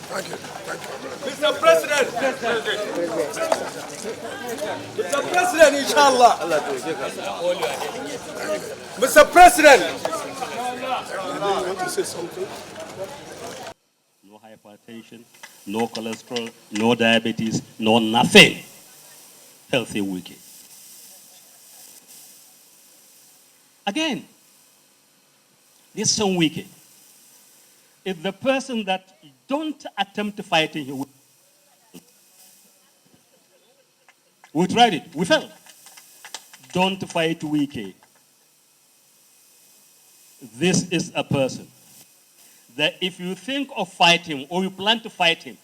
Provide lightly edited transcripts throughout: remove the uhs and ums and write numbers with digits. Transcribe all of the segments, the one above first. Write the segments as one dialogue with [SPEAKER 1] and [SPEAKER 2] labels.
[SPEAKER 1] Thank you. Thank you.
[SPEAKER 2] Mr. President. Mr. President, inshallah. Mr. President.
[SPEAKER 1] You want to say something?
[SPEAKER 3] No hypertension, no cholesterol, no diabetes, no nothing. Healthy Wike. Again, this same Wike is the person that don't attempt to fight him. We tried it, we failed. Don't fight Wike. This is a person that if you think of fighting or you plan to fight him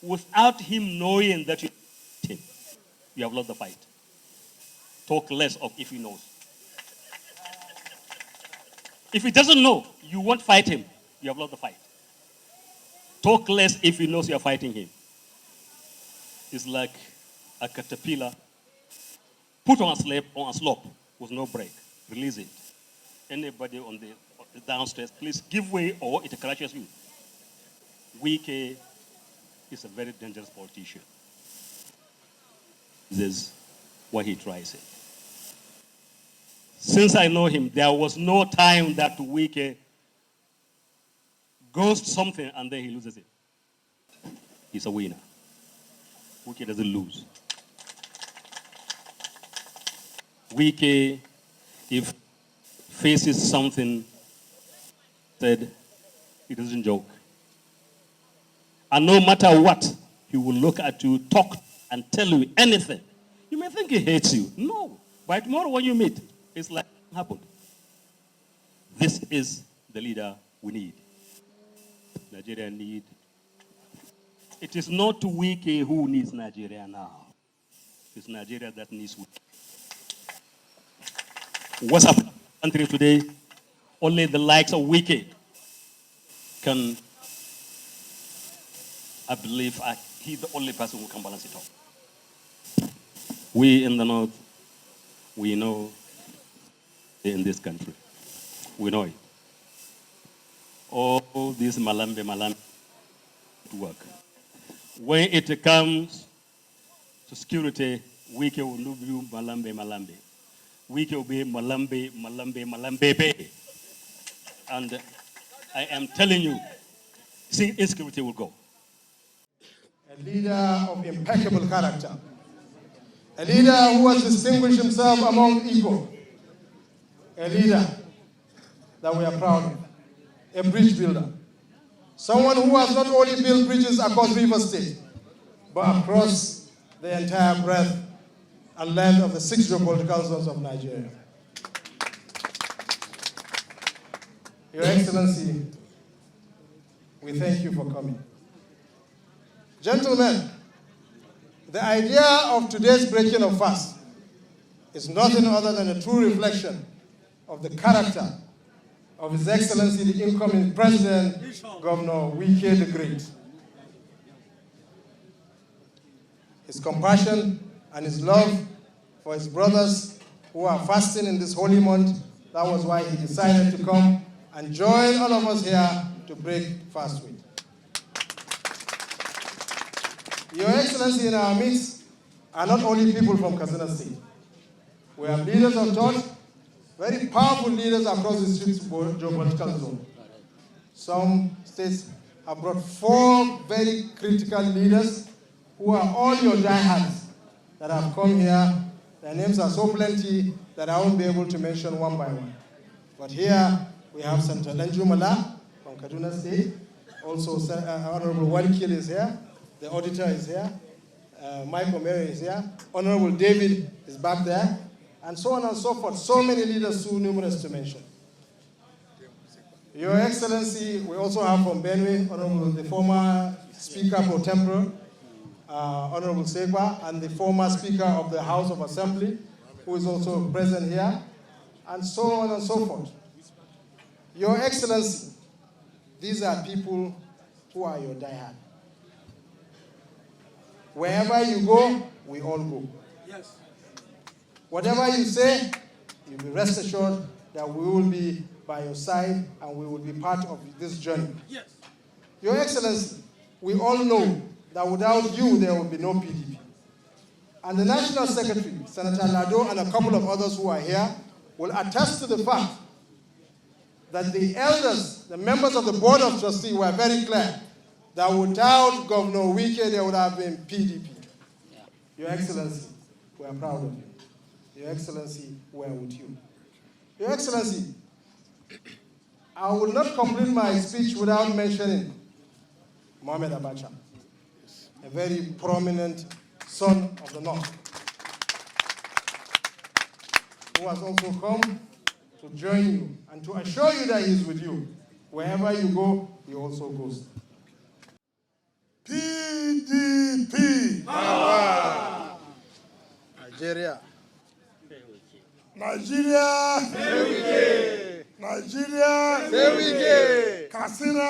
[SPEAKER 3] without him knowing that you fight him, you have lost the fight. Talk less of if he knows. If he doesn't know, you won't fight him, you have lost the fight. Talk less if he knows you're fighting him. It's like a caterpillar put on a slope with no brake. Release it. Anybody on the downstairs, please give way or it crashes you. Wike is a very dangerous politician. This is why he tries it. Since I know him, there was no time that Wike goes to something and then he loses it. He's a winner. Wike doesn't lose. Wike, if faces something, said he doesn't joke. And no matter what, he will look at you, talk, and tell you anything. You may think he hates you. No. By tomorrow when you meet, it's like it happened. This is the leader we need. Nigeria need. It is not Wike who needs Nigeria now. It's Nigeria that needs Wike. What's happening in the country today? Only the likes of Wike can, I believe, he's the only person who can balance it out. We in the North, we know in this country. We know it. All this malambe work. When it comes to security, Wike will not be malambe. Wike will be malambe. And I am telling you, insecurity will go.
[SPEAKER 4] A leader of impeccable character. A leader who has distinguished himself among equal. A leader that we are proud of. A bridge builder. Someone who has not only built bridges across River State, but across the entire breadth and length of the 6 geopolitical zones of Nigeria. Your Excellency, we thank you for coming. Gentlemen, the idea of today's breaking of fast is nothing other than a true reflection of the character of His Excellency, the incoming President, Governor Wike the Great. His compassion and his love for his brothers who are fasting in this holy month, that was why he decided to come and join all of us here to break fast with. Your Excellency, in our midst are not only people from Katsina State. We have leaders of thought, very powerful leaders across the 6 geopolitical zone. Some states have brought 4 very critical leaders who are all your diehards that have come here. Their names are so plenty that I won't be able to mention one by one. But here we have Senator Lenjumala from Kaduna State. Also, Honorable Wike is here. The auditor is here. Mike Omeri is here. Honorable David is back there. And so on and so forth. So many leaders, too numerous to mention. Your Excellency, we also have from Benue, Honorable the former Speaker pro tempore, Honorable Segba, and the former Speaker of the House of Assembly, who is also present here, and so on and so forth. Your Excellency, these are people who are your diehard. Wherever you go, we all go. Yes. Whatever you say, you be rest assured that we will be by your side and we will be part of this journey. Yes. Your Excellency, we all know that without you, there will be no PDP. And the National Secretary, Senator Lado, and a couple of others who are here will attest to the fact that the elders, the members of the Board of Trustees, were very clear that without Governor Wike, there would have been PDP. Yeah. Your Excellency, we are proud of you. Your Excellency, we are with you. Your Excellency, I will not complete my speech without mentioning Mohamed Abacha, a very prominent son of the North, who has also come to join you and to assure you that he is with you. Wherever you go, he also goes.
[SPEAKER 1] PDP.
[SPEAKER 4] Power. Nigeria.
[SPEAKER 1] Nigeria. Nigeria. Katsina.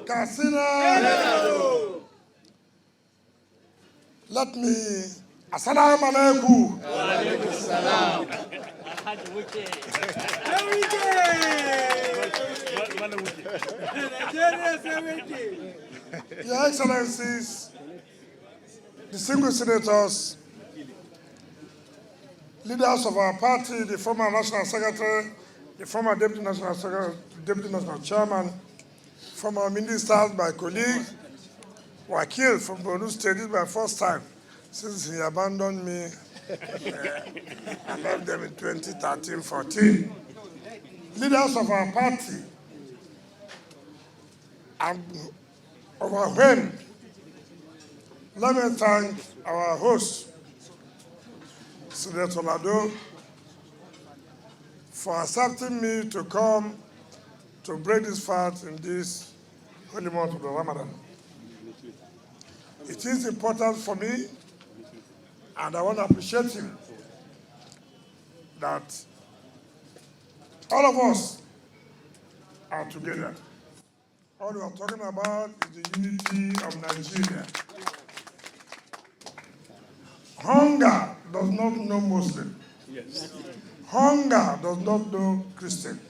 [SPEAKER 1] Katsina. Let me. Assalamu alaikum. Your Excellencies, distinguished senators, leaders of our party, the former National Secretary, the former Deputy National Secretary, Deputy National Chairman, former ministers, my colleague, Wike from Borno State. This is my first time since he abandoned me. I left them in 2013-14. Leaders of our party, I'm overwhelmed. Let me thank our host, Senator Lado, for accepting me to come to break this fast in this holy month of the Ramadan. It is important for me, and I want to appreciate him, that all of us are together. All we are talking about is the unity of Nigeria. Hunger does not know Muslim. Yes. Hunger does not know Christian.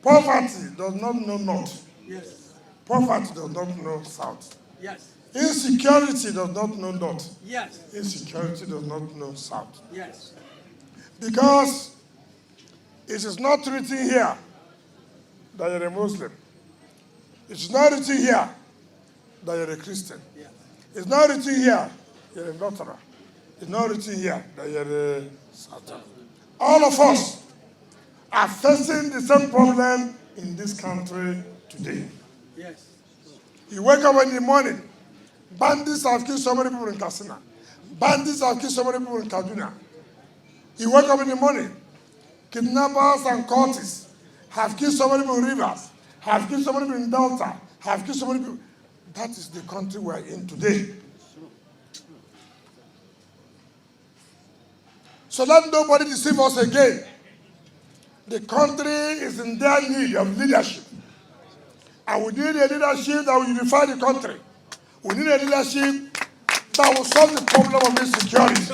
[SPEAKER 1] Poverty does not know North. Yes. Poverty does not know South. Yes. Insecurity does not know North. Yes. Insecurity does not know South. Yes. Because it is not written here that you're a Muslim. It's not written here that you're a Christian. Yeah. It's not written here you're a Lutheran. It's not written here that you're a Satan. All of us are facing the same problem in this country today. Yes. You wake up in the morning, bandits have killed so many people in Katsina. Bandits have killed so many people in Kaduna. You wake up in the morning, kidnappers and cultists have killed so many people in Rivers, have killed so many people in Delta, have killed so many people. That is the country we are in today. So let nobody deceive us again. The country is in their need of leadership. And we need a leadership that will unify the country. We need a leadership that will solve the problem of insecurity.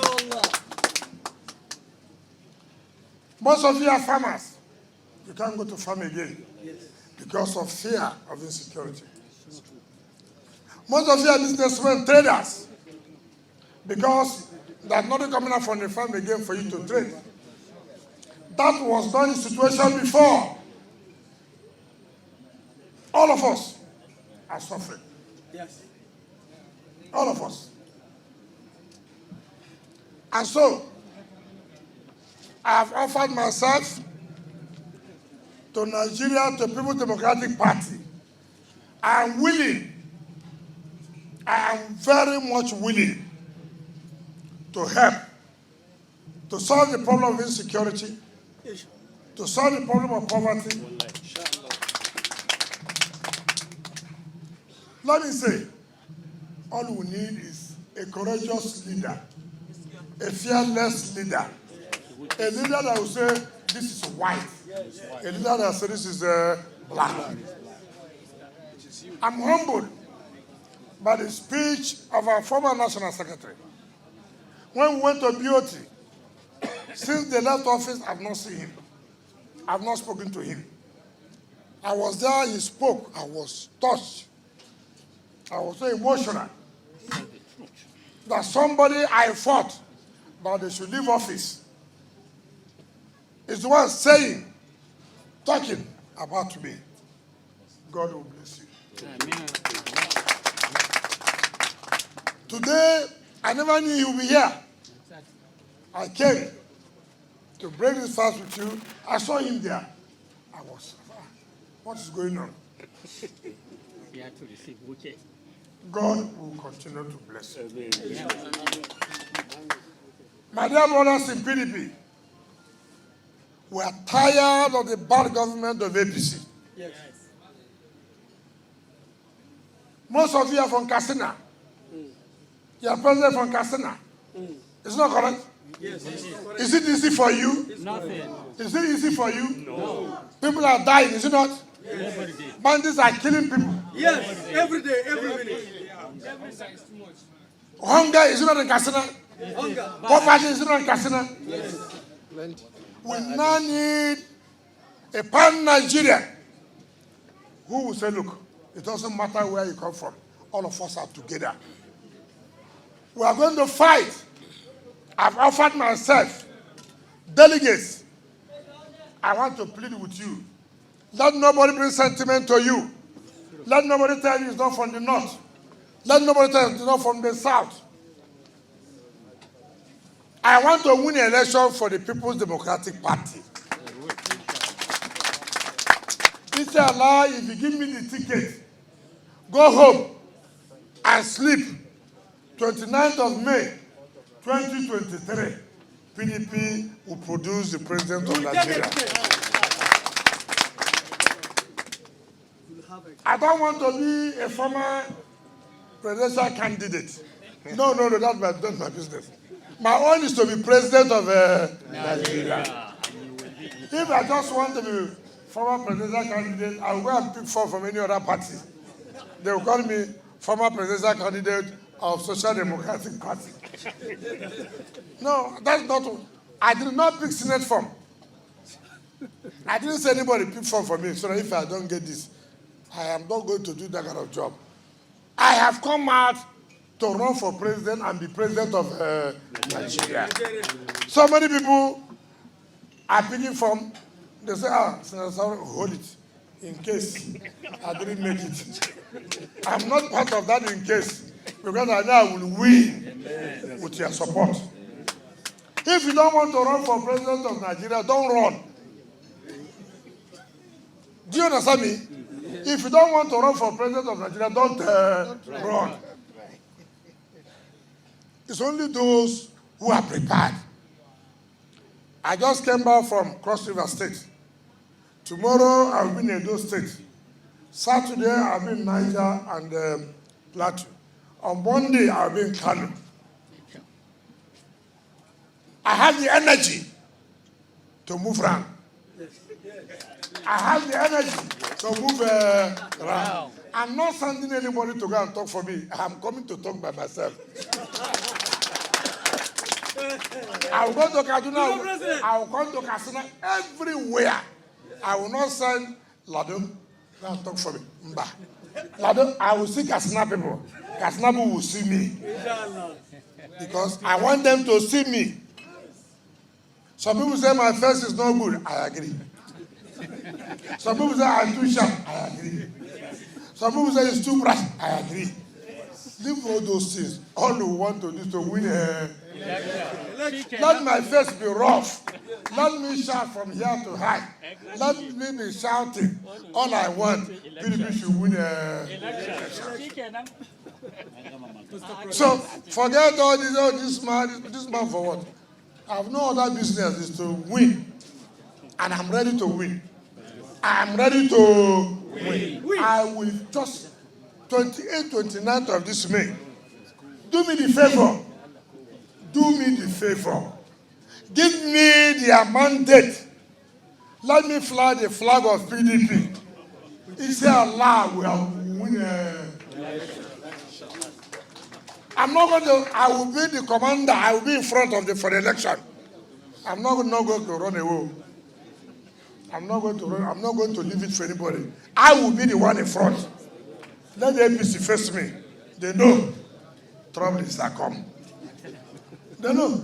[SPEAKER 1] Most of you are farmers. You can't go to farm again because of fear of insecurity. Most of you are businessmen, traders, because there's nothing coming out from the farm again for you to trade. That was not the situation before. All of us are suffering. Yes. All of us. And so, I have offered myself to Nigeria, to People's Democratic Party. I am willing, I am very much willing to help, to solve the problem of insecurity, to solve the problem of poverty. Let me say, all we need is a courageous leader, a fearless leader, a leader that will say, this is white, a leader that will say, this is black. I'm humbled by the speech of our former National Secretary. When we went to BOT, since they left office, I've not seen him. I've not spoken to him. I was there, he spoke, I was touched. I was so emotional that somebody I fought that they should leave office is the one saying, talking about me. God will bless you.
[SPEAKER 5] Amen.
[SPEAKER 1] Today, I never knew you would be here. I came to break this fast with you. I saw him there. I was, what is going on?
[SPEAKER 5] You have to receive Wike.
[SPEAKER 1] God will continue to bless you. My dear brothers in PDP, we are tired of the bad government of APC.
[SPEAKER 2] Yes.
[SPEAKER 1] Most of you are from Katsina. You are president from Katsina. Is it not correct?
[SPEAKER 2] Yes.
[SPEAKER 1] Is it easy for you?
[SPEAKER 5] Nothing.
[SPEAKER 1] Is it easy for you? No. People are dying, is it not?
[SPEAKER 5] Every day.
[SPEAKER 1] Bandits are killing people.
[SPEAKER 2] Yes. Every day, every minute.
[SPEAKER 1] Hunger is not in Katsina.
[SPEAKER 2] Hunger.
[SPEAKER 1] Poverty is not in Katsina. We now need a pan-Nigerian who will say, look, it doesn't matter where you come from. All of us are together. We are going to fight. I've offered myself. Delegates, I want to plead with you. Let nobody bring sentiment to you. Let nobody tell you it's not from the north. Let nobody tell you it's not from the south. I want to win an election for the People's Democratic Party. Inshallah, if you give me the ticket, go home and sleep. 29th of May, 2023, PDP will produce the president of Nigeria. I don't want to be a former presidential candidate. No, that's my business. My own is to be president of Nigeria. If I just want to be former presidential candidate, I will go and pick form from any other party. They will call me former presidential candidate of Social Democratic Party. No, that's not. I did not pick Senate form. I didn't say anybody pick form for me, so that if I don't get this, I am not going to do that kind of job. I have come out to run for president and be president of Nigeria. So many people are picking form. They say, Senator, hold it in case I didn't make it. I'm not part of that in case, because I know I will win with your support. If you don't want to run for president of Nigeria, don't run. Do you understand me? If you don't want to run for president of Nigeria, don't run. It's only those who are prepared. I just came back from Cross River State. Tomorrow I'll be in Edo State. Saturday I'll be in Niger and Plateau. On Monday I'll be in Kano. I have the energy to move around. I have the energy to move around. I'm not sending anybody to go and talk for me. I'm coming to talk by myself. I will go to Kaduna. I will come to Katsina everywhere. I will not send Lado go and talk for me. Mba. Lado, I will see Katsina people. Katsina people will see me. Because I want them to see me. Some people say my face is not good. I agree. Some people say I'm too sharp. I agree. Some people say it's too bright. I agree. Leave all those things. All we want to do is to win Let my face be rough. Let me shout from here to high. Let me be shouting. All I want, PDP should win So forget all this man for what? I have no other business is to win. And I'm ready to win. I'm ready to win. I will just 28th, 29th of this May. Do me the favor. Do me the favor. Give me the mandate. Let me fly the flag of PDP. Inshallah, we will win. I'm not going to, I will be the commander. I will be in front of for the election. I'm not going to run away. I'm not going to run. I'm not going to leave it for anybody. I will be the one in front. Let the APC face me. They know trouble is a come. They know.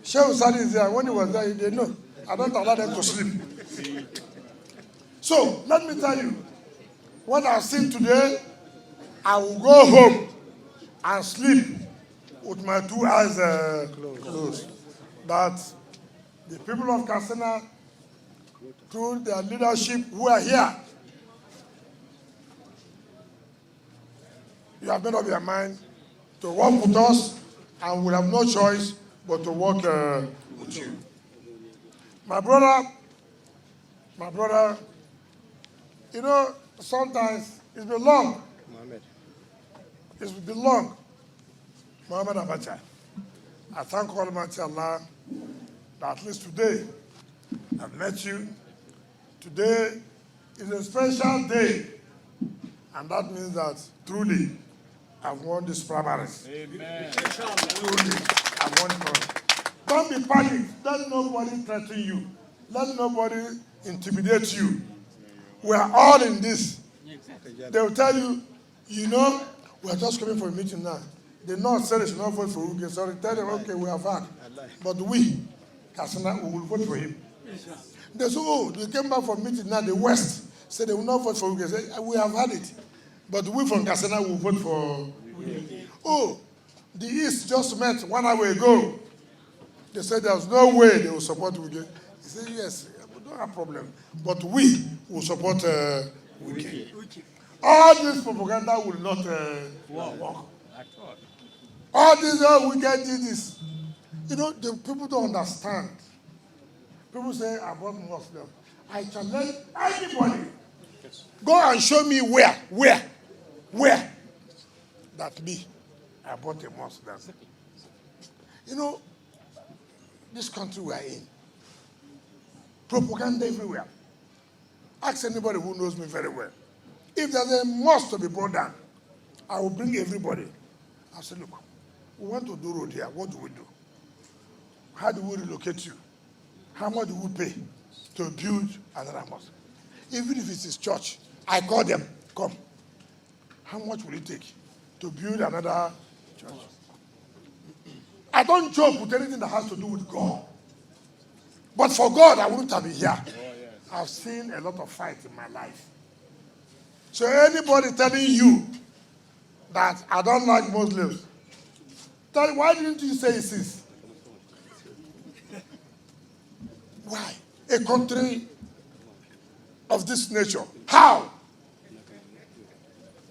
[SPEAKER 1] Sheikh Sadi is there. When he was there, they know. I don't allow them to sleep. So, let me tell you, what I've seen today, I will go home and sleep with my 2 eyes closed. But the people of Katsina, through their leadership who are here, you have made up your mind to work with us, and we have no choice but to work with you. My brother, you know, sometimes it's been long. It's been long. Muhammad Abacha, I thank Almighty Allah that at least today I've met you. Today is a special day, and that means that truly I've won this primaries. Amen. Truly, I've won it. Don't be panicked. Let nobody threaten you. Let nobody intimidate you. We are all in this. They will tell you, you know, we are just coming for a meeting now. The North said they should not vote for Wike. So they tell them, okay, we have had. But we, Katsina, we will vote for him. They say, oh, they came back for a meeting now. The West said they will not vote for Wike. Say, we have had it. But we from Katsina will vote for Wike. Oh, the East just met 1 hour ago. They said there's no way they will support Wike. He said, yes, we don't have a problem. But we will support Wike. All this propaganda will not work. All this, Wike did this. You know, the people don't understand. People say, I bought Muslim. I challenge anybody. Go and show me where that me, I bought a Muslim. You know, this country we are in, propaganda everywhere. Ask anybody who knows me very well. If there's a mosque to be brought down, I will bring everybody. I'll say, look, we want to do road here. What do we do? How do we relocate you? How much do we pay to build another mosque? Even if it's his church, I call them, come. How much will it take to build another church? I don't joke with anything that has to do with God. But for God, I wouldn't have been here. I've seen a lot of fights in my life. So anybody telling you that I don't like Muslims, tell why didn't you say ISIS? Why? A country of this nature. How?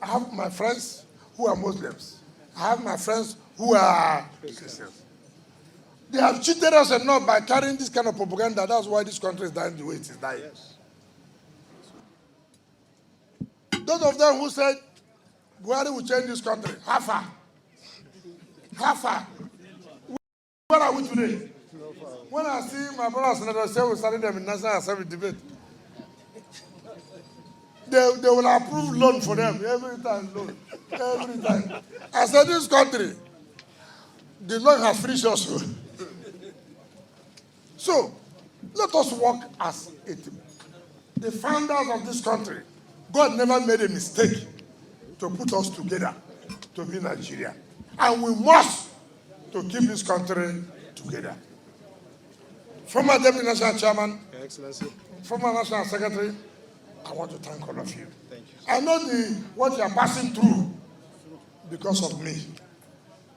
[SPEAKER 1] I have my friends who are Muslims. I have my friends who are Christians. They have cheated us enough by carrying this kind of propaganda. That's why this country is dying the way it is dying. Those of them who said, Buhari will change this country, how far? How far? Where are we today? When I see my brothers and senators say we're starting them in National Assembly debate, they will approve loan for them every time, loan. Every time. I said, this country, the loan has finished also. So, let us work as a team. The founders of this country, God never made a mistake to put us together to be Nigeria. And we must to keep this country together. Former Deputy National Chairman,
[SPEAKER 4] Your Excellency.
[SPEAKER 1] former National Secretary, I want to thank all of you.
[SPEAKER 4] Thank you.
[SPEAKER 1] I know what you are passing through because of me.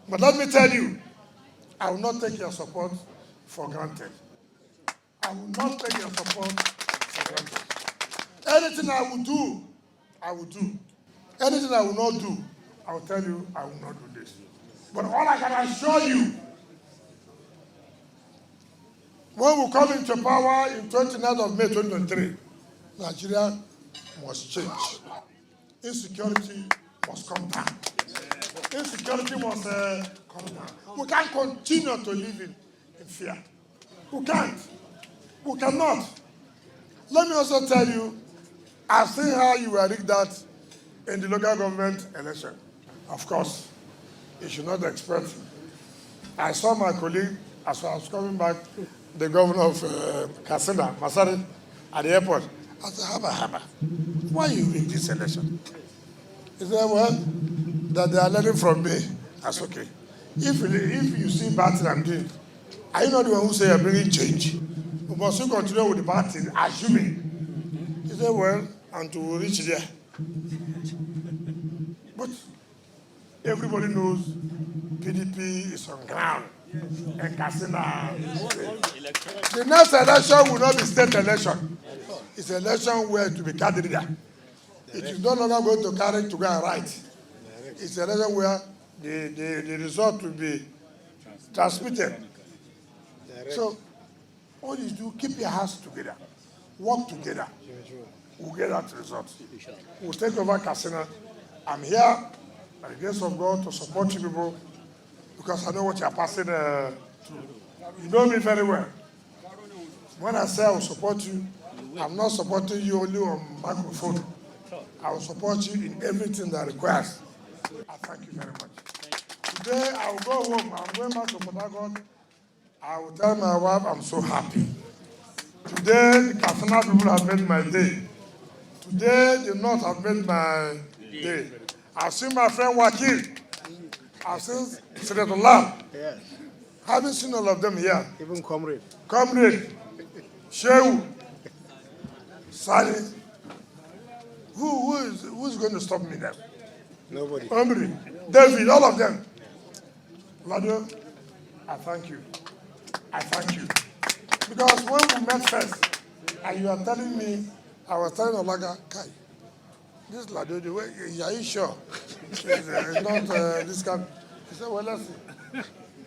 [SPEAKER 1] But let me tell you, I will not take your support for granted. I will not take your support for granted. Anything I will do, I will do. Anything I will not do, I will tell you I will not do this. But all I can assure you, when we come into power in 29th of May 2023, Nigeria must change. Insecurity must come down. Insecurity must come down. We can't continue to live in fear. We can't. We cannot. Let me also tell you, I've seen how you were rigged that in the local government election. Of course, you should not expect. I saw my colleague, as I was coming back, the governor of Katsina, Masari, at the airport. I said, Haba, why you rig this election? He said, well, that they are learning from me, that's okay. If you see bad thing I'm doing, are you not the one who say you're bringing change? We must continue with the bad thing, assuming. He said, well, until we reach there. But everybody knows PDP is on ground. And Katsina. The next election will not be state election. It's an election where it will be candidate. It is no longer going to carry to go and write. It's an election where the result will be transmitted. So, all you do, keep your hands together. Work together. We'll get that result. We'll take over Katsina. I'm here, by the grace of God, to support you people because I know what you're passing through. You know me very well. When I say I will support you, I'm not supporting you only on microphone. I will support you in everything that requires. I thank you very much. Today, I will go home. I'm going back to Port Harcourt. I will tell my wife I'm so happy. Today, the Katsina people have made my day. Today, the North have made my day. I've seen my friend Wike. I've seen Senator Lam.
[SPEAKER 4] Yes.
[SPEAKER 1] Haven't seen all of them here.
[SPEAKER 4] Even comrade.
[SPEAKER 1] Comrade, Shehu, Sally. Who's going to stop me then?
[SPEAKER 4] Nobody.
[SPEAKER 1] Omri, David, all of them. Lado, I thank you. I thank you. Because when we met first, and you are telling me, I was telling Olaga, Kai, this Lado, the way, are you sure? It's not this kind. He said, well, let's see.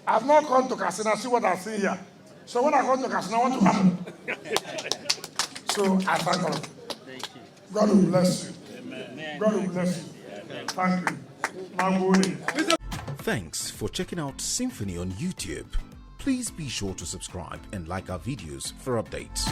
[SPEAKER 1] I've not come to Katsina, see what I see here. So when I come to Katsina, what will happen? So I thank all of you. God will bless you. Amen. God will bless you. Thank you.
[SPEAKER 6] Thanks for checking out Symphony on YouTube. Please be sure to subscribe and like our videos for updates.